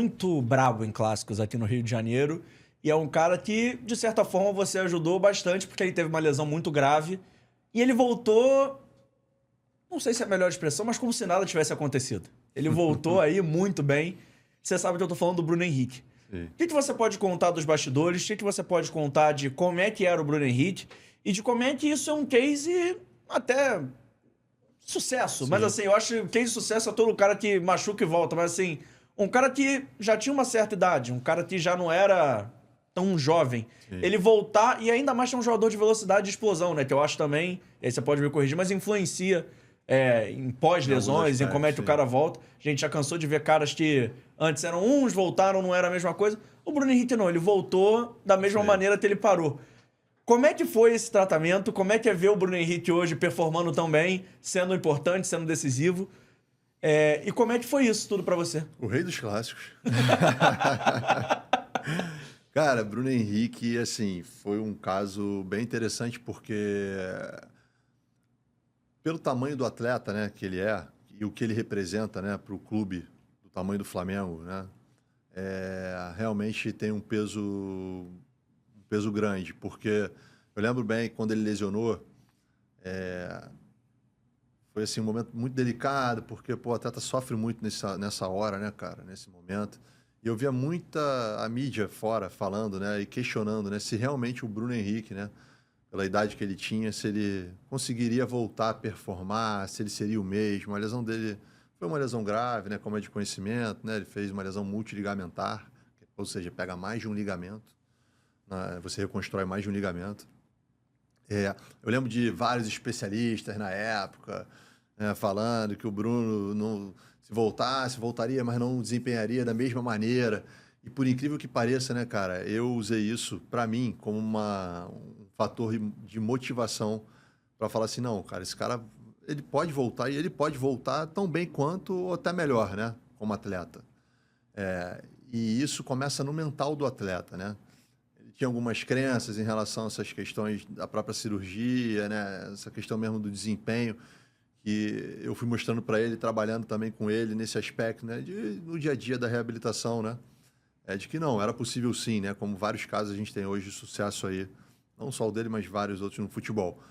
muito brabo em clássicos aqui no Rio de Janeiro. E é um cara que, de certa forma, você ajudou bastante, porque ele teve uma lesão muito grave. E ele voltou, não sei se é a melhor expressão, mas como se nada tivesse acontecido. Ele voltou aí muito bem. Você sabe que eu tô falando do Bruno Henrique. Sim. O que você pode contar dos bastidores? O que você pode contar de como é que era o Bruno Henrique? E de como é que isso é um case até sucesso. Sim. Mas assim, eu acho que case de sucesso é todo cara que machuca e volta. Mas assim, um cara que já tinha uma certa idade, um cara que já não era tão jovem. Sim. Ele voltar e ainda mais ter um jogador de velocidade e explosão, né? Que eu acho também, aí você pode me corrigir, mas influencia em pós-lesões, em como é que o cara volta. A gente já cansou de ver caras que antes eram uns, voltaram, não era a mesma coisa. O Bruno Henrique não, ele voltou da mesma maneira que ele parou. Como é que foi esse tratamento? Como é que é ver o Bruno Henrique hoje performando tão bem, sendo importante, sendo decisivo? E como é que foi isso tudo pra você? O rei dos clássicos. Cara, Bruno Henrique, assim, foi um caso bem interessante porque pelo tamanho do atleta, né, que ele é e o que ele representa, né, para o clube do tamanho do Flamengo, né, realmente tem um peso grande, porque eu lembro bem quando ele lesionou, foi assim um momento muito delicado, porque pô, o atleta sofre muito nessa hora, né, cara, nesse momento. E eu via muita a mídia fora falando, né, e questionando, né, se realmente o Bruno Henrique, né, pela idade que ele tinha, se ele conseguiria voltar a performar, se ele seria o mesmo. A lesão dele foi uma lesão grave, né, como é de conhecimento, né, ele fez uma lesão multiligamentar, ou seja, pega mais de um ligamento, né, você reconstrói mais de um ligamento. Eu lembro de vários especialistas na época, né, falando que o Bruno não, se voltasse, voltaria, mas não desempenharia da mesma maneira. E por incrível que pareça, né, cara, eu usei isso para mim como um fator de motivação para falar assim, não, cara, esse cara, ele pode voltar e ele pode voltar tão bem quanto ou até melhor, né, como atleta. E isso começa no mental do atleta, né? Tinha algumas crenças em relação a essas questões da própria cirurgia, né? Essa questão mesmo do desempenho, que eu fui mostrando para ele, trabalhando também com ele nesse aspecto, né? No dia a dia da reabilitação, né? De que não, era possível sim, né? Como vários casos a gente tem hoje de sucesso aí, não só o dele, mas vários outros no futebol.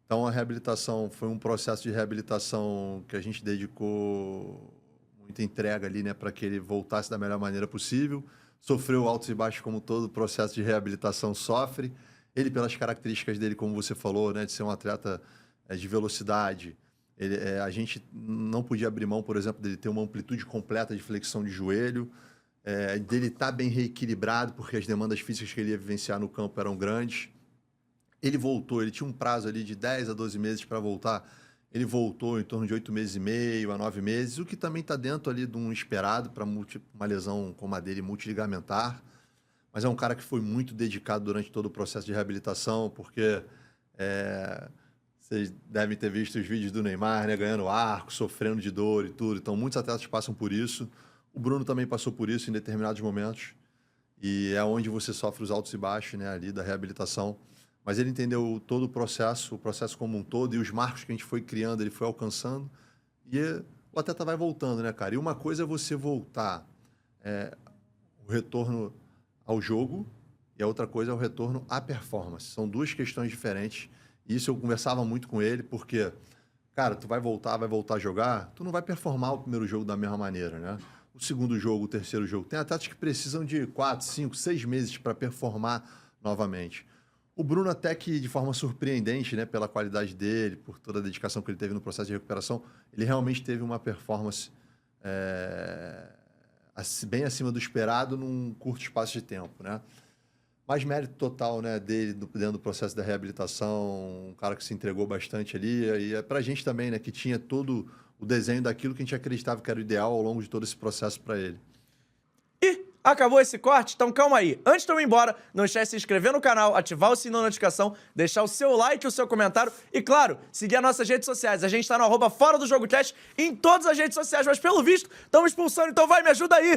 Então a reabilitação foi um processo de reabilitação que a gente dedicou muita entrega ali, né? Para que ele voltasse da melhor maneira possível. Sofreu altos e baixos como todo processo de reabilitação sofre. Ele, pelas características dele, como você falou, né, de ser um atleta de velocidade, a gente não podia abrir mão, por exemplo, dele ter uma amplitude completa de flexão de joelho, dele estar bem reequilibrado, porque as demandas físicas que ele ia vivenciar no campo eram grandes. Ele voltou, ele tinha um prazo ali de 10 a 12 meses para voltar. Ele voltou em torno de 8 meses e meio a 9 meses, o que também está dentro ali de um esperado para uma lesão como a dele multiligamentar. Mas é um cara que foi muito dedicado durante todo o processo de reabilitação, porque vocês devem ter visto os vídeos do Neymar, né, ganhando arco, sofrendo de dor e tudo. Então, muitos atletas passam por isso. O Bruno também passou por isso em determinados momentos. E é onde você sofre os altos e baixos, né, ali da reabilitação. Mas ele entendeu todo o processo como um todo, e os marcos que a gente foi criando, ele foi alcançando, e o atleta vai voltando, né, cara? E uma coisa é você voltar, o retorno ao jogo, e a outra coisa é o retorno à performance. São duas questões diferentes, e isso eu conversava muito com ele, porque, cara, tu vai voltar a jogar, tu não vai performar o primeiro jogo da mesma maneira, né? O segundo jogo, o terceiro jogo. Tem atletas que precisam de 4, 5, 6 meses para performar novamente. O Bruno, até que de forma surpreendente, né, pela qualidade dele, por toda a dedicação que ele teve no processo de recuperação, ele realmente teve uma performance bem acima do esperado num curto espaço de tempo, né? Mas mérito total, né, dele dentro do processo da reabilitação, um cara que se entregou bastante ali, e é pra gente também, né, que tinha todo o desenho daquilo que a gente acreditava que era o ideal ao longo de todo esse processo para ele. Acabou esse corte? Então calma aí. Antes de eu ir embora, não esquece de se inscrever no canal, ativar o sininho da notificação, deixar o seu like e o seu comentário e, claro, seguir as nossas redes sociais. A gente tá no @ForaDoJogoCast em todas as redes sociais, mas pelo visto, estamos expulsando, então vai, me ajuda aí!